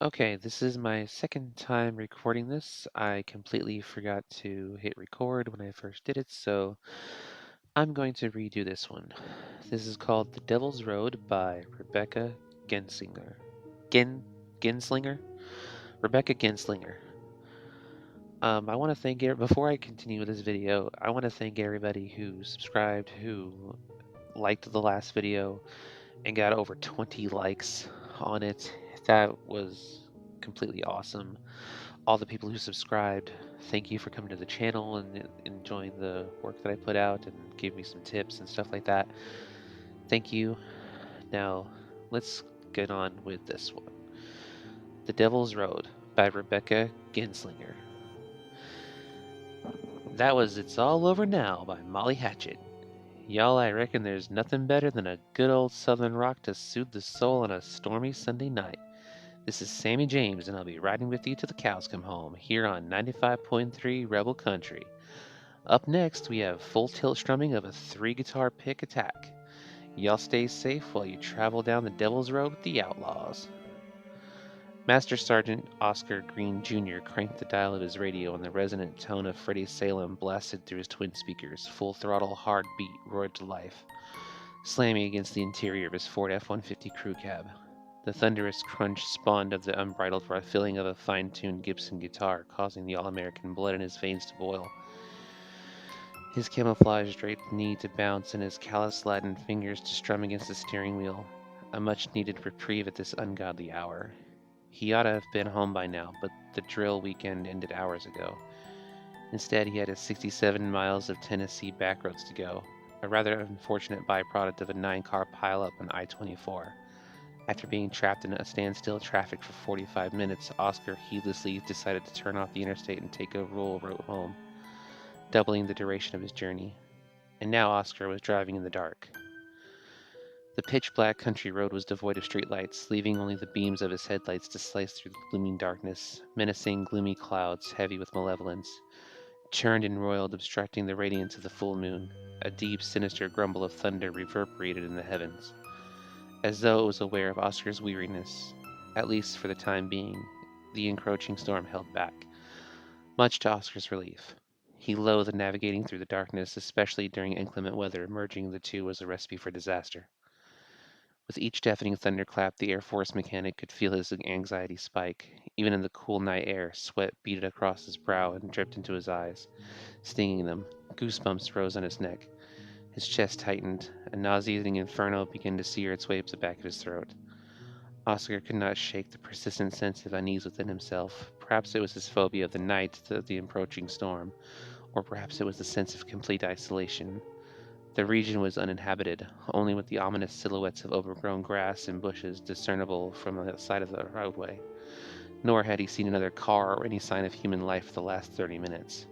Okay, this is my second time recording this. I completely forgot to hit record when I first did it, so I'm going to redo this one. This is called The Devil's Road by Rebecca Genslinger. Genslinger? Rebecca Genslinger. I want to thank before I continue with this video, I want to thank everybody who subscribed, who liked the last video, and got over 20 likes on it. That was completely awesome. All the people who subscribed, thank you for coming to the channel and enjoying the work that I put out and give me some tips and stuff like that. Thank you. Now, let's get on with this one. The Devil's Road by Rebecca Genslinger. That was It's All Over Now by Molly Hatchet. Y'all, I reckon there's nothing better than a good old southern rock to soothe the soul on a stormy Sunday night. This is Sammy James, and I'll be riding with you till the cows come home, here on 95.3 Rebel Country. Up next, we have full tilt strumming of a 3-guitar pick attack. Y'all stay safe while you travel down the Devil's Road with the Outlaws. Master Sergeant Oscar Green Jr. cranked the dial of his radio, and the resonant tone of Freddie Salem blasted through his twin speakers. Full throttle, hard beat roared to life, slamming against the interior of his Ford F-150 crew cab. The thunderous crunch spawned of the unbridled filling of a fine-tuned Gibson guitar, causing the all-American blood in his veins to boil. His camouflage-draped knee to bounce and his callus-laden fingers to strum against the steering wheel. A much-needed reprieve at this ungodly hour. He ought to have been home by now, but the drill weekend ended hours ago. Instead, he had his 67 miles of Tennessee backroads to go, a rather unfortunate byproduct of a 9-car pileup on I-24. After being trapped in a standstill traffic for 45 minutes, Oscar heedlessly decided to turn off the interstate and take a rural road home, doubling the duration of his journey. And now Oscar was driving in the dark. The pitch-black country road was devoid of streetlights, leaving only the beams of his headlights to slice through the glooming darkness, menacing gloomy clouds heavy with malevolence, churned and roiled, obstructing the radiance of the full moon. A deep, sinister grumble of thunder reverberated in the heavens, as though it was aware of Oscar's weariness. At least for the time being, the encroaching storm held back, much to Oscar's relief. He loathed navigating through the darkness, especially during inclement weather. Merging the two was a recipe for disaster. With each deafening thunderclap, the Air Force mechanic could feel his anxiety spike. Even in the cool night air, sweat beaded across his brow and dripped into his eyes, stinging them. Goosebumps rose on his neck. His chest tightened. A nauseating inferno began to sear its way up the back of his throat. Oscar could not shake the persistent sense of unease within himself. Perhaps it was his phobia of the night, the approaching storm, or perhaps it was the sense of complete isolation. The region was uninhabited, only with the ominous silhouettes of overgrown grass and bushes discernible from the side of the roadway. Nor had he seen another car or any sign of human life for the last 30 minutes.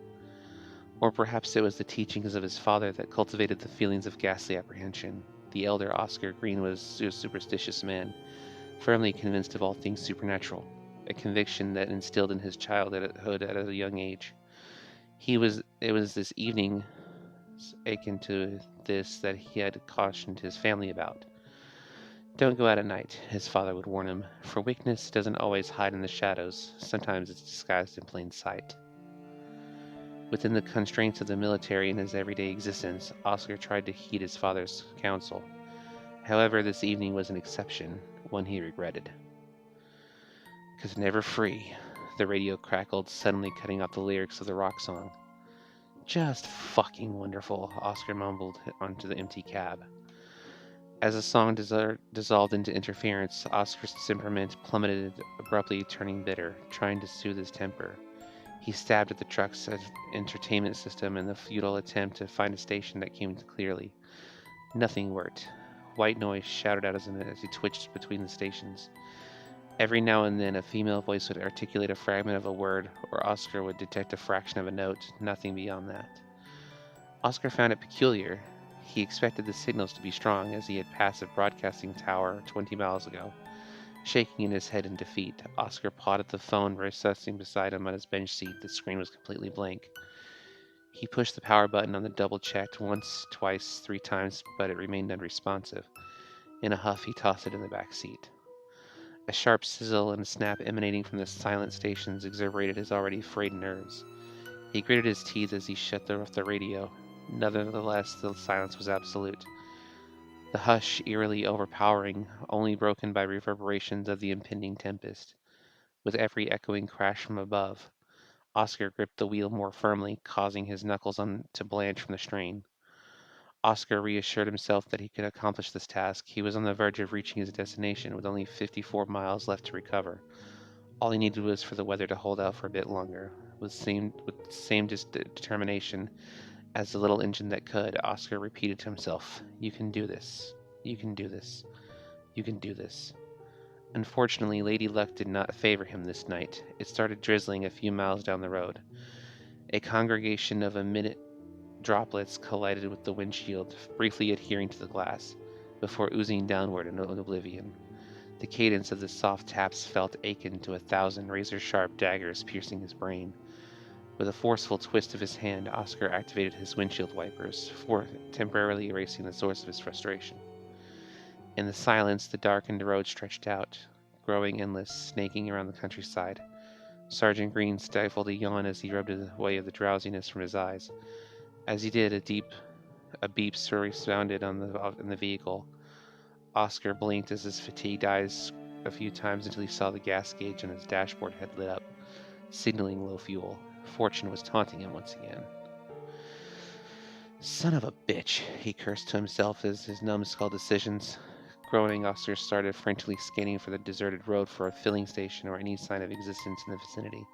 Or perhaps it was the teachings of his father that cultivated the feelings of ghastly apprehension. The elder Oscar Green was a superstitious man, firmly convinced of all things supernatural, a conviction that instilled in his childhood at a young age. It was this evening akin to this that he had cautioned his family about. Don't go out at night, his father would warn him, for weakness doesn't always hide in the shadows. Sometimes it's disguised in plain sight. Within the constraints of the military and his everyday existence, Oscar tried to heed his father's counsel. However, this evening was an exception, one he regretted. "'Cause never free," the radio crackled, suddenly cutting off the lyrics of the rock song. "Just fucking wonderful," Oscar mumbled onto the empty cab. As the song dissolved into interference, Oscar's temperament plummeted, abruptly turning bitter. Trying to soothe his temper, he stabbed at the truck's entertainment system in the futile attempt to find a station that came clearly. Nothing worked. White noise shouted out as he twitched between the stations. Every now and then a female voice would articulate a fragment of a word, or Oscar would detect a fraction of a note, nothing beyond that. Oscar found it peculiar. He expected the signals to be strong, as he had passed a broadcasting tower 20 miles ago. Shaking in his head in defeat, Oscar pawed at the phone resting beside him on his bench seat. The screen was completely blank. He pushed the power button on the double-checked once, twice, 3 times, but it remained unresponsive. In a huff, he tossed it in the back seat. A sharp sizzle and snap emanating from the silent stations exasperated his already frayed nerves. He gritted his teeth as he shut off the radio. Nevertheless, the silence was absolute. The hush eerily overpowering, only broken by reverberations of the impending tempest. With every echoing crash from above, Oscar gripped the wheel more firmly, causing his knuckles to blanch from the strain. Oscar reassured himself that he could accomplish this task. He was on the verge of reaching his destination with only 54 miles left to recover. All he needed was for the weather to hold out for a bit longer. With the same determination as the little engine that could, Oscar repeated to himself, "You can do this. You can do this. You can do this." Unfortunately, Lady Luck did not favor him this night. It started drizzling a few miles down the road. A congregation of minute droplets collided with the windshield, briefly adhering to the glass, before oozing downward in oblivion. The cadence of the soft taps felt akin to 1,000 razor-sharp daggers piercing his brain. With a forceful twist of his hand, Oscar activated his windshield wipers, temporarily erasing the source of his frustration. In the silence, the darkened road stretched out, growing endless, snaking around the countryside. Sergeant Green stifled a yawn as he rubbed away the drowsiness from his eyes. As he did, a beep resounded in the vehicle. Oscar blinked as his fatigued eyes a few times until he saw the gas gauge on his dashboard had lit up, signaling low fuel. Fortune was taunting him once again. Son of a bitch, he cursed to himself as his numbskull decisions. Groaning, Oscar started frantically scanning for the deserted road for a filling station or any sign of existence in the vicinity.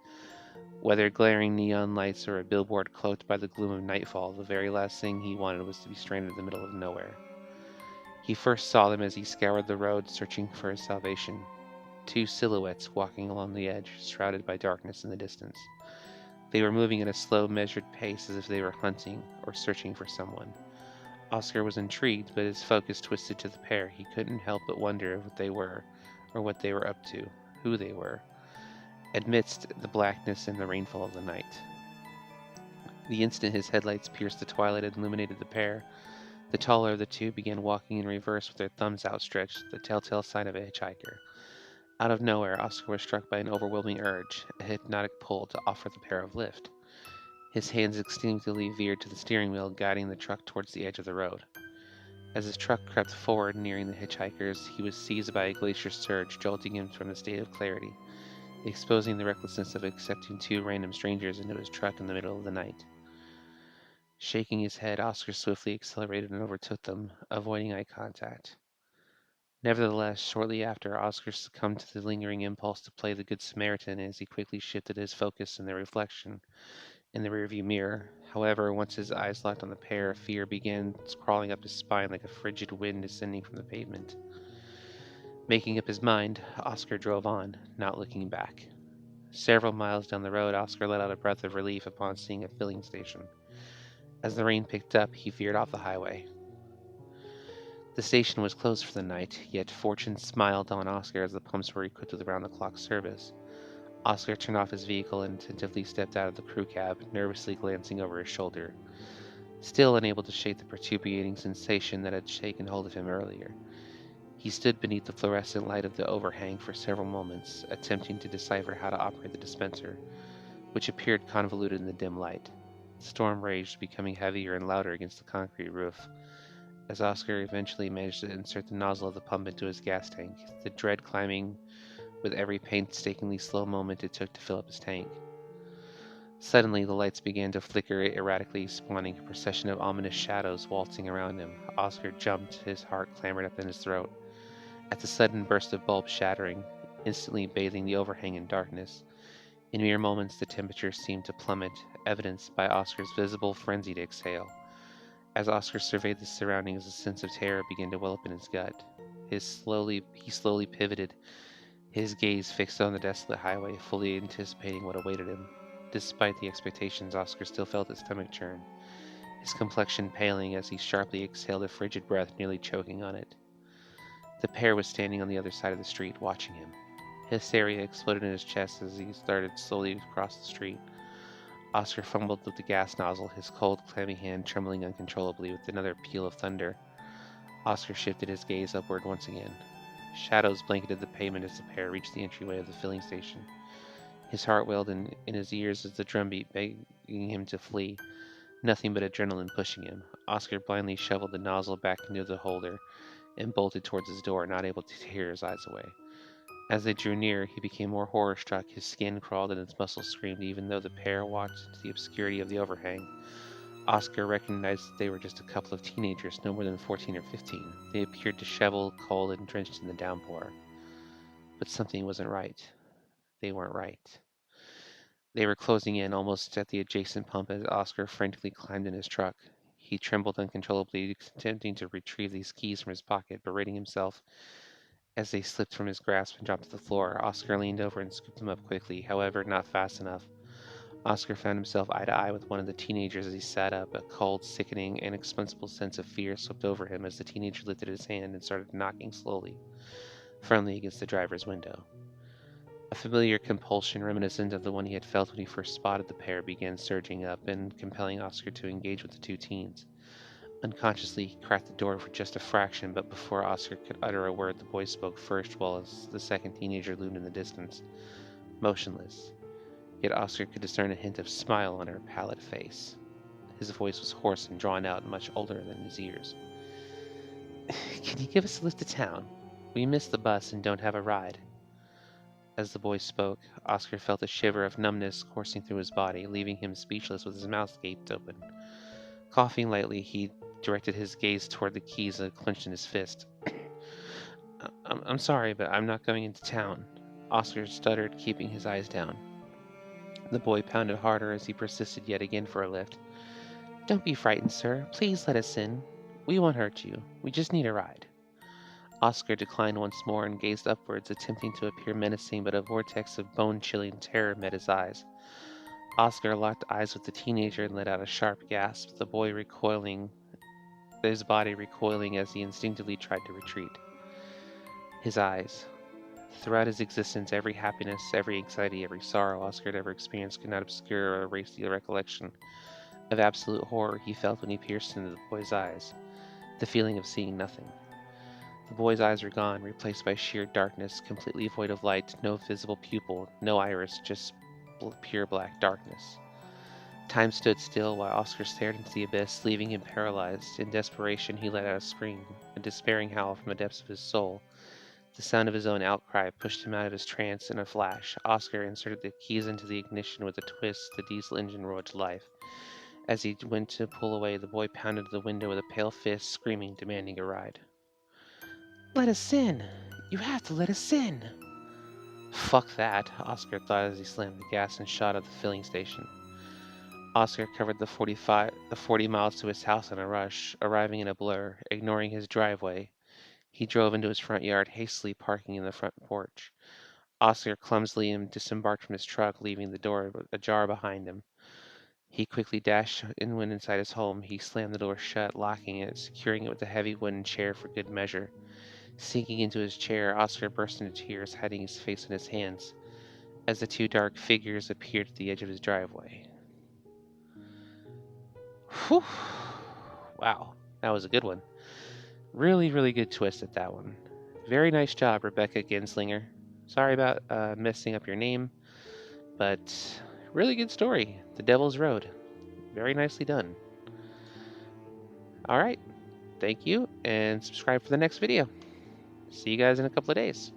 Whether glaring neon lights or a billboard cloaked by the gloom of nightfall, the very last thing he wanted was to be stranded in the middle of nowhere. He first saw them as he scoured the road, searching for his salvation. Two silhouettes walking along the edge, shrouded by darkness in the distance. They were moving at a slow, measured pace as if they were hunting or searching for someone. Oscar was intrigued, but his focus twisted to the pair. He couldn't help but wonder what they were, or what they were up to, who they were, amidst the blackness and the rainfall of the night. The instant his headlights pierced the twilight and illuminated the pair, the taller of the two began walking in reverse with their thumbs outstretched, the telltale sign of a hitchhiker. Out of nowhere, Oscar was struck by an overwhelming urge, a hypnotic pull to offer the pair a lift. His hands instinctively veered to the steering wheel, guiding the truck towards the edge of the road. As his truck crept forward, nearing the hitchhikers, he was seized by a glacier surge, jolting him from a state of clarity, exposing the recklessness of accepting two random strangers into his truck in the middle of the night. Shaking his head, Oscar swiftly accelerated and overtook them, avoiding eye contact. Nevertheless, shortly after, Oscar succumbed to the lingering impulse to play the Good Samaritan as he quickly shifted his focus in the reflection in the rearview mirror. However, once his eyes locked on the pair, fear began crawling up his spine like a frigid wind descending from the pavement. Making up his mind, Oscar drove on, not looking back. Several miles down the road, Oscar let out a breath of relief upon seeing a filling station. As the rain picked up, he veered off the highway. The station was closed for the night, yet fortune smiled on Oscar as the pumps were equipped with around-the-clock service. Oscar turned off his vehicle and attentively stepped out of the crew cab, nervously glancing over his shoulder. Still unable to shake the perturbing sensation that had taken hold of him earlier, he stood beneath the fluorescent light of the overhang for several moments, attempting to decipher how to operate the dispenser, which appeared convoluted in the dim light. The storm raged, becoming heavier and louder against the concrete roof. As Oscar eventually managed to insert the nozzle of the pump into his gas tank, the dread climbing with every painstakingly slow moment it took to fill up his tank. Suddenly, the lights began to flicker erratically, spawning a procession of ominous shadows waltzing around him. Oscar jumped, his heart clamored up in his throat. At the sudden burst of bulbs shattering, instantly bathing the overhang in darkness, in mere moments the temperature seemed to plummet, evidenced by Oscar's visible frenzied exhale. As Oscar surveyed the surroundings, a sense of terror began to well up in his gut. He slowly pivoted, his gaze fixed on the desolate highway, fully anticipating what awaited him. Despite the expectations, Oscar still felt his stomach churn, his complexion paling as he sharply exhaled a frigid breath, nearly choking on it. The pair was standing on the other side of the street, watching him. Hysteria exploded in his chest as he started slowly across the street. Oscar fumbled with the gas nozzle, his cold, clammy hand trembling uncontrollably with another peal of thunder. Oscar shifted his gaze upward once again. Shadows blanketed the pavement as the pair reached the entryway of the filling station. His heart wailed in his ears as the drumbeat begging him to flee. Nothing but adrenaline pushing him. Oscar blindly shoveled the nozzle back into the holder and bolted towards his door, not able to tear his eyes away. As they drew near, he became more horror-struck. His skin crawled and his muscles screamed, even though the pair watched into the obscurity of the overhang. Oscar recognized that they were just a couple of teenagers, no more than 14 or 15. They appeared disheveled, cold, and drenched in the downpour. But something wasn't right. They weren't right. They were closing in, almost at the adjacent pump, as Oscar frantically climbed in his truck. He trembled uncontrollably, attempting to retrieve these keys from his pocket, berating himself as they slipped from his grasp and dropped to the floor. Oscar leaned over and scooped them up quickly, however, not fast enough. Oscar found himself eye to eye with one of the teenagers as he sat up. A cold, sickening, inexplicable sense of fear swept over him as the teenager lifted his hand and started knocking slowly, firmly against the driver's window. A familiar compulsion reminiscent of the one he had felt when he first spotted the pair began surging up and compelling Oscar to engage with the two teens. Unconsciously, he cracked the door for just a fraction, but before Oscar could utter a word, the boy spoke first, while the second teenager loomed in the distance, motionless. Yet Oscar could discern a hint of smile on her pallid face. His voice was hoarse and drawn out, much older than his ears. "Can you give us a lift to town? We missed the bus and don't have a ride." As the boy spoke, Oscar felt a shiver of numbness coursing through his body, leaving him speechless with his mouth gaped open. Coughing lightly, he directed his gaze toward the keys clenched in his fist. I'm sorry, but I'm not going into town." Oscar stuttered, keeping his eyes down. The boy pounded harder as he persisted yet again for a lift. "Don't be frightened, sir. Please let us in. We won't hurt you. We just need a ride." Oscar declined once more and gazed upwards, attempting to appear menacing, but a vortex of bone-chilling terror met his eyes. Oscar locked eyes with the teenager and let out a sharp gasp, the boy recoiling, his body recoiling as he instinctively tried to retreat. His eyes. Throughout his existence, every happiness, every anxiety, every sorrow Oscar had ever experienced could not obscure or erase the recollection of absolute horror he felt when he pierced into the boy's eyes, the feeling of seeing nothing. The boy's eyes were gone, replaced by sheer darkness, completely void of light, no visible pupil, no iris, just pure black darkness. Time stood still while Oscar stared into the abyss, leaving him paralyzed. In desperation, he let out a scream, a despairing howl from the depths of his soul. The sound of his own outcry pushed him out of his trance in a flash. Oscar inserted the keys into the ignition with a twist. The diesel engine roared to life. As he went to pull away, the boy pounded the window with a pale fist, screaming, demanding a ride. "Let us in! You have to let us in!" "Fuck that," Oscar thought as he slammed the gas and shot at the filling station. Oscar covered the 40 miles to his house in a rush, arriving in a blur, ignoring his driveway. He drove into his front yard, hastily parking in the front porch. Oscar clumsily disembarked from his truck, leaving the door ajar behind him. He quickly dashed and went inside his home. He slammed the door shut, locking it, securing it with a heavy wooden chair for good measure. Sinking into his chair, Oscar burst into tears, hiding his face in his hands, as the two dark figures appeared at the edge of his driveway. Whew. Wow, that was a good one. Really, really good twist at that one. Very nice job, Rebecca Genslinger. Sorry about messing up your name, but really good story. The Devil's Road. Very nicely done. All right, thank you, and subscribe for the next video. See you guys in a couple of days.